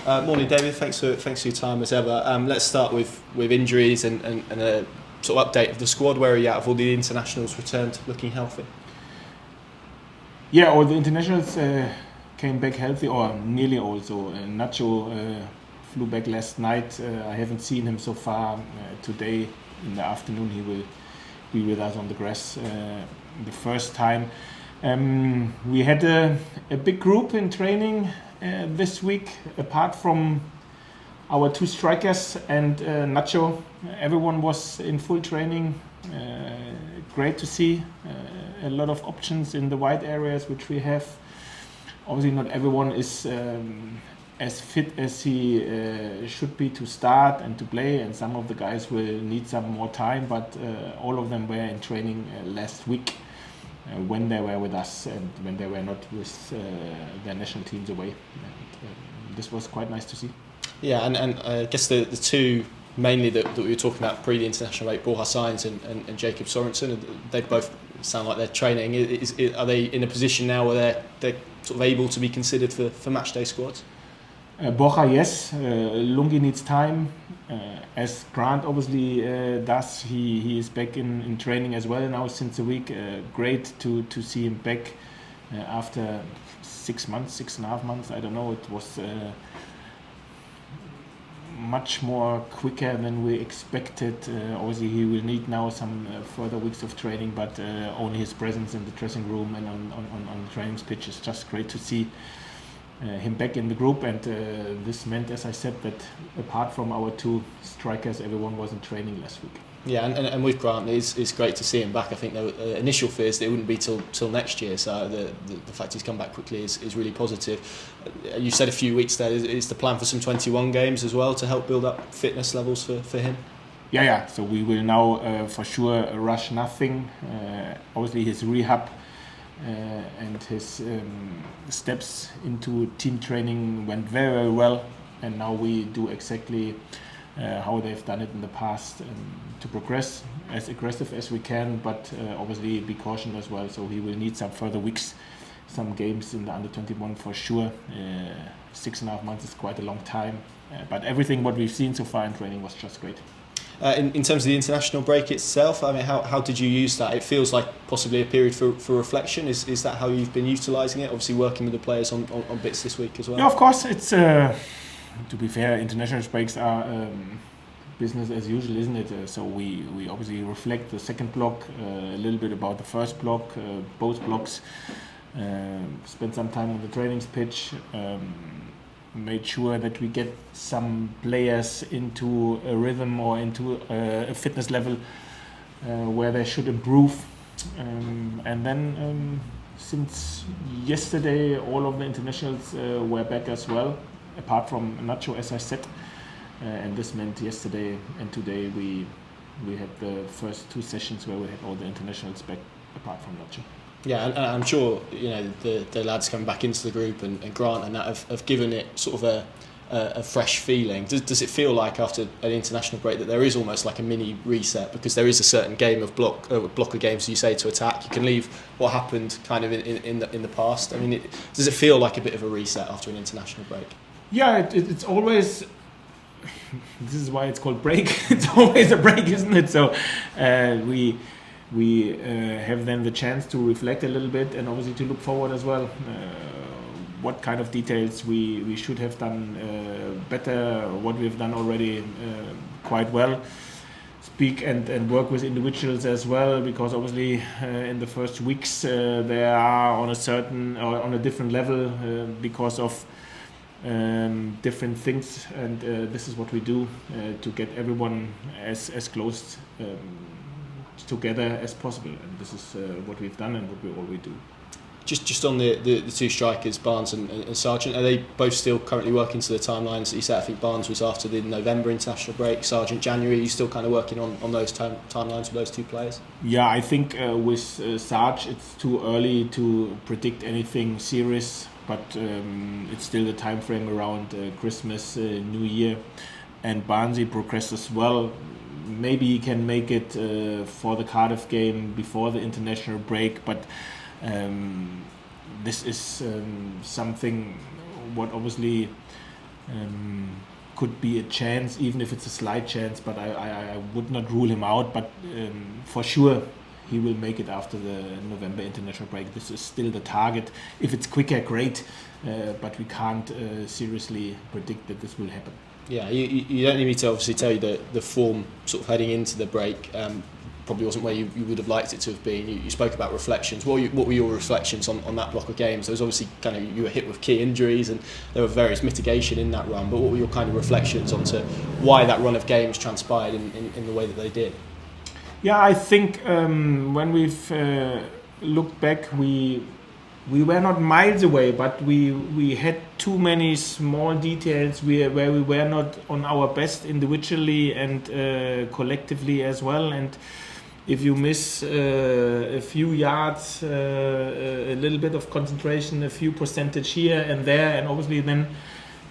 Morning, David. Thanks for your time as ever. Let's start with injuries and a sort of update of the squad. Where are you at? Have all the internationals returned looking healthy? Yeah, all the internationals came back healthy, or nearly all. So Nacho flew back last night. I haven't seen him so far. Today in the afternoon he will be with us on the grass the first time. We had a big group in training this week, apart from our two strikers and Nacho. Everyone was in full training. Great to see a lot of options in the wide areas which we have. Obviously not everyone is as fit as he should be to start and to play, and some of the guys will need some more time, but all of them were in training last week when they were with us and when they were not with their national teams away. And this was quite nice to see. Yeah, and I guess the two mainly that we were talking about pre the international break, Borja Sainz and Jacob Sorensen, they both sound like they're training. Are they in a position now where they're sort of able to be considered for match day squads? Borja, yes. Lungi needs time, as Grant obviously does. He is back in training as well now since a week. Great to see him back after 6.5 months. I don't know. It was much more quicker than we expected. Obviously he will need now some further weeks of training, but only his presence in the dressing room and on the training pitch is just great to see him back in the group. And this meant, as I said, that apart from our two strikers, everyone was in training last week. Yeah, and with Grant, it's great to see him back. I think there were initial fears that it wouldn't be till next year, so the fact he's come back quickly is really positive. You said a few weeks there, is the plan for some 21 games as well to help build up fitness levels for him? Yeah, so we will now for sure rush nothing. Obviously his rehab and his steps into team training went very well, and now we do exactly how they've done it in the past, to progress as aggressive as we can, but obviously be cautious as well. So he will need some further weeks, some games in the under 21 for sure. 6.5 months is quite a long time, but everything what we've seen so far in training was just great. In terms of the international break itself, I mean, how did you use that? It feels like possibly a period for reflection. Is that how you've been utilising it? Obviously working with the players on bits this week as well. Yeah, of course. It's to be fair, international breaks are business as usual, isn't it? So we obviously reflect the second block, a little bit about the first block, both blocks. Spend some time on the training pitch. Made sure that we get some players into a rhythm or into a fitness level where they should improve. And then since yesterday, all of the internationals were back as well, apart from Nacho, as I said. And this meant yesterday and today we had the first two sessions where we had all the internationals back, apart from Nacho. Yeah, and I'm sure the lads coming back into the group and Grant and that have given it sort of a fresh feeling. Does it feel like after an international break that there is almost like a mini reset, because there is a certain game of block of games you say to attack? You can leave what happened kind of in the past. I mean, does it feel like a bit of a reset after an international break? Yeah, it's always. This is why it's called break. It's always a break, isn't it? So we have then the chance to reflect a little bit and obviously to look forward as well. What kind of details we should have done better, what we've done already quite well. Speak and work with individuals as well, because obviously in the first weeks they are on a certain or on a different level because of different things, and this is what we do to get everyone as close together as possible, and this is what we've done and what we always do. Just on the two strikers, Barnes and Sargent, are they both still currently working to the timelines that you said? I think Barnes was after the November international break, Sargent January. Are you still kind of working on those timelines with those two players? Yeah, I think with Sarge it's too early to predict anything serious, but it's still the time frame around Christmas, New Year, and Barnsley progresses well. Maybe he can make it for the Cardiff game before the international break, but this is something what obviously could be a chance, even if it's a slight chance. But I would not rule him out. But for sure, he will make it after the November international break. This is still the target. If it's quicker, great. But we can't seriously predict that this will happen. Yeah, you don't need me to obviously tell you that the form sort of heading into the break probably wasn't where you would have liked it to have been. You spoke about reflections. What were your reflections on that block of games? There was obviously kind of, you were hit with key injuries and there were various mitigation in that run, but what were your kind of reflections onto why that run of games transpired in the way that they did? Yeah, I think when we've looked back, we were not miles away, but we had too many small details where we were not on our best individually and collectively as well. And if you miss a few yards, a little bit of concentration, a few percentage here and there, and obviously then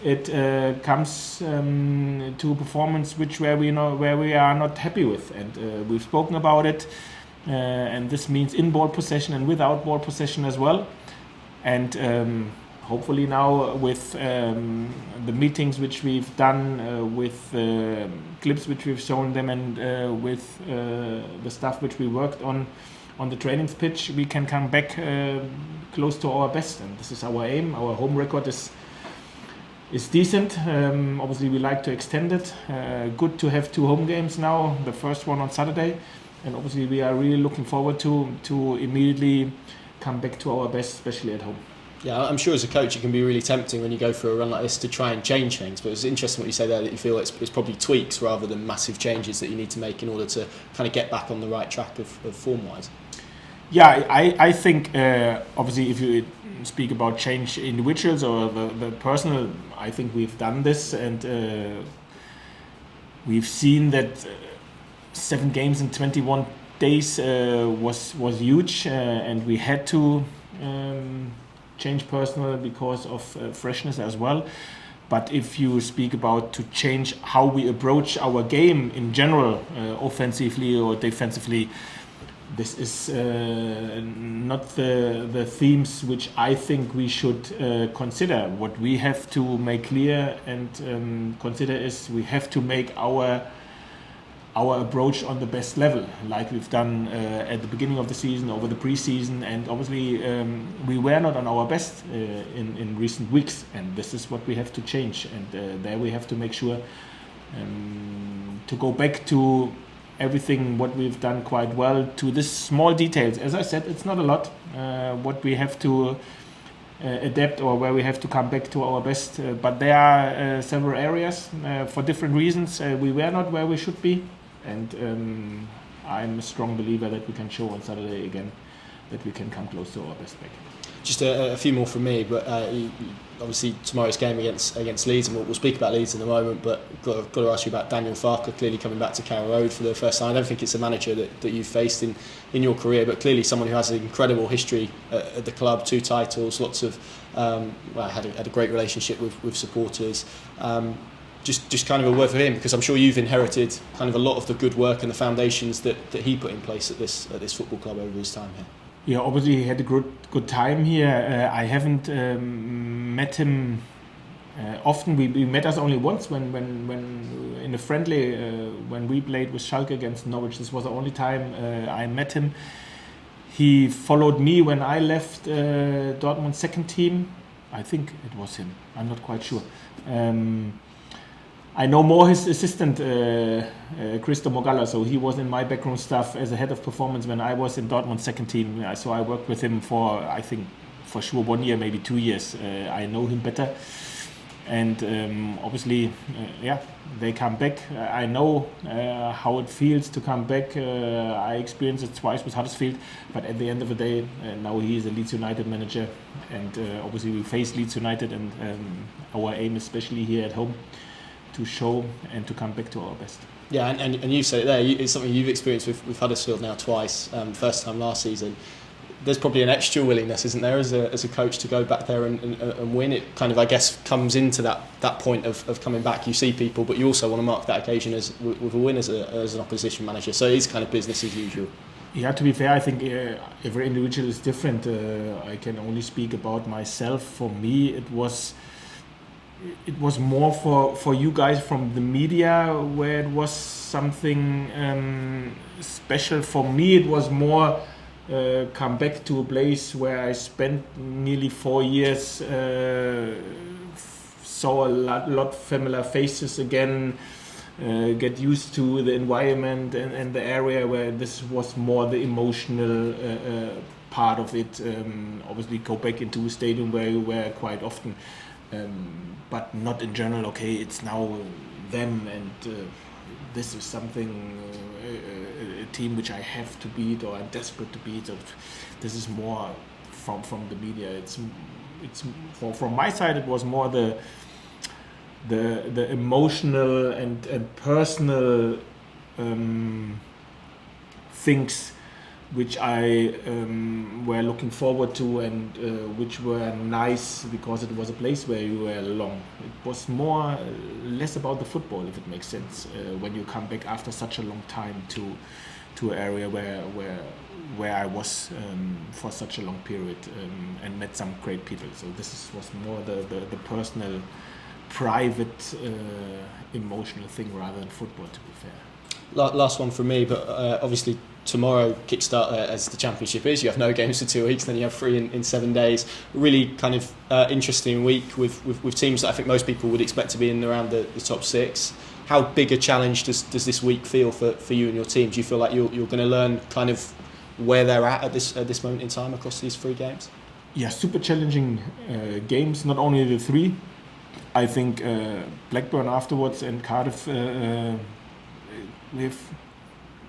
it comes to a performance where we are not happy with. And we've spoken about it, and this means in ball possession and without ball possession as well. And hopefully now with the meetings which we've done, with clips which we've shown them, and with the stuff which we worked on the trainings pitch, we can come back close to our best. And this is our aim. Our home record is decent. Obviously we like to extend it. Good to have 2 home games now, the first one on Saturday. And obviously we are really looking forward to immediately come back to our best, especially at home. Yeah, I'm sure as a coach it can be really tempting when you go for a run like this to try and change things, but it's interesting what you say there, that you feel it's probably tweaks rather than massive changes that you need to make in order to kind of get back on the right track of form-wise. Yeah, I think obviously if you speak about change individuals or the personal, I think we've done this, and we've seen that 7 games in 21 days was huge, and we had to change personal because of freshness as well. But if you speak about to change how we approach our game in general, offensively or defensively, this is not the themes which I think we should consider. What we have to make clear and consider is we have to make our approach on the best level, like we've done at the beginning of the season, over the pre-season, and obviously we were not on our best in recent weeks, and this is what we have to change, and there we have to make sure to go back to everything what we've done quite well, to this small details. As I said, it's not a lot what we have to adapt or where we have to come back to our best, but there are several areas for different reasons we were not where we should be. And I'm a strong believer that we can show on Saturday again that we can come close to our best back. Just a few more from me, but obviously tomorrow's game against Leeds, and we'll speak about Leeds in a moment, but got to ask you about Daniel Farke, clearly coming back to Carrow Road for the first time. I don't think it's a manager that you've faced in your career, but clearly someone who has an incredible history at the club, 2 titles, lots of had a great relationship with supporters. Just kind of a word for him, because I'm sure you've inherited kind of a lot of the good work and the foundations that he put in place at this football club over his time here. Yeah, obviously he had a good time here. I haven't met him often. We met us only once when in a friendly when we played with Schalke against Norwich. This was the only time I met him. He followed me when I left Dortmund's second team. I think it was him. I'm not quite sure. I know more his assistant, Christo Mogala, so he was in my backroom staff as a head of performance when I was in Dortmund's second team. So I worked with him for, I think, for sure 1 year, maybe 2 years. I know him better. And obviously, they come back. I know how it feels to come back. I experienced it twice with Huddersfield, but at the end of the day, now he is a Leeds United manager. And obviously we face Leeds United, and our aim, especially here at home, to show and to come back to our best. Yeah, and you said it there, it's something you've experienced with Huddersfield now twice, first time last season. There's probably an extra willingness, isn't there, as a coach to go back there and win. It kind of, I guess, comes into that point of coming back. You see people, but you also want to mark that occasion with a win as an opposition manager. So it is kind of business as usual. Yeah, to be fair, I think every individual is different. I can only speak about myself. For me, it was it was more for you guys from the media, where it was something special. For me, it was more come back to a place where I spent nearly 4 years, saw a lot familiar faces again, get used to the environment and the area, where this was more the emotional part of it. Obviously go back into a stadium where you were quite often, but not in general, okay, it's now them and this is something, a team which I have to beat or I'm desperate to beat. So this is more from the media. It's from my side, it was more the emotional and personal things which I were looking forward to, and which were nice because it was a place where you were long. It was less about the football, if it makes sense, when you come back after such a long time to an area where I was for such a long period, and met some great people. So this was more the personal, private, emotional thing rather than football, to be fair. Last one from me, but obviously tomorrow kickstart as the championship is. You have no games for 2 weeks, then you have 3 in 7 days. Really kind of interesting week with teams that I think most people would expect to be in around the top 6. How big a challenge does this week feel for you and your team? Do you feel like you're going to learn kind of where they're at this moment in time across these 3 games? Yeah, super challenging games. Not only the 3. I think Blackburn afterwards and Cardiff. We have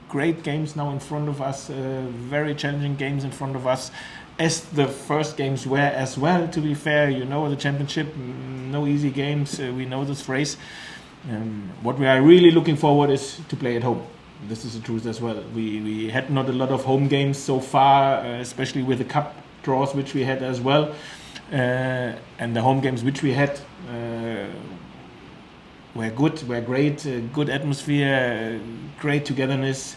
great games now in front of us, very challenging games in front of us, as the first games were as well, to be fair. You know, the championship, no easy games, we know this phrase. What we are really looking forward is to play at home. This is the truth as well. We had not a lot of home games so far, especially with the cup draws which we had as well, and the home games which we had were good, were great, good atmosphere, great togetherness,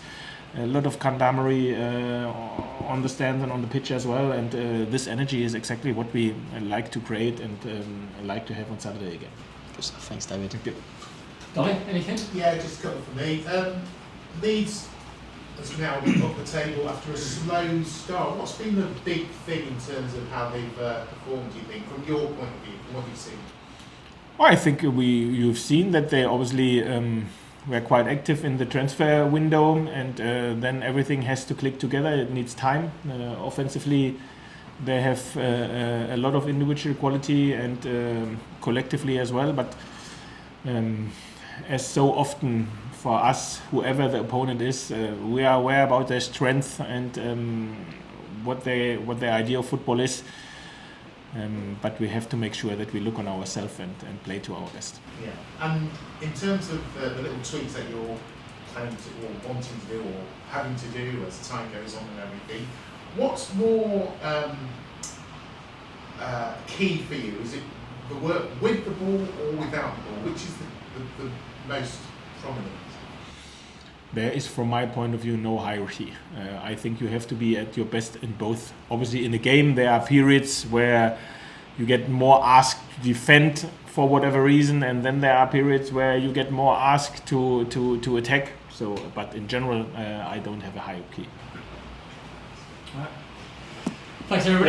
a lot of camaraderie on the stands and on the pitch as well, and this energy is exactly what we like to create and like to have on Saturday again. Good stuff. Thanks, David. Thank you. Dolly, anything? Yeah, just a couple for me. Leeds has now up the table after a slow start. What's been the big thing in terms of how they've performed, do you think, from your point of view, from what you've seen? Well, I think you've seen that they obviously were quite active in the transfer window, and then everything has to click together. It needs time. Offensively, they have a lot of individual quality, and collectively as well. But as so often for us, whoever the opponent is, we are aware about their strength and what their idea of football is. But we have to make sure that we look on ourselves and play to our best. Yeah, and in terms of the little tweaks that you're planning to, or wanting to do, or having to do as time goes on and everything, what's more key for you? Is it the work with the ball or without the ball? Which is the most prominent? There is, from my point of view, no hierarchy. I think you have to be at your best in both. Obviously, in a game, there are periods where you get more asked to defend for whatever reason, and then there are periods where you get more asked to attack. So, but in general, I don't have a hierarchy. Thanks, everybody.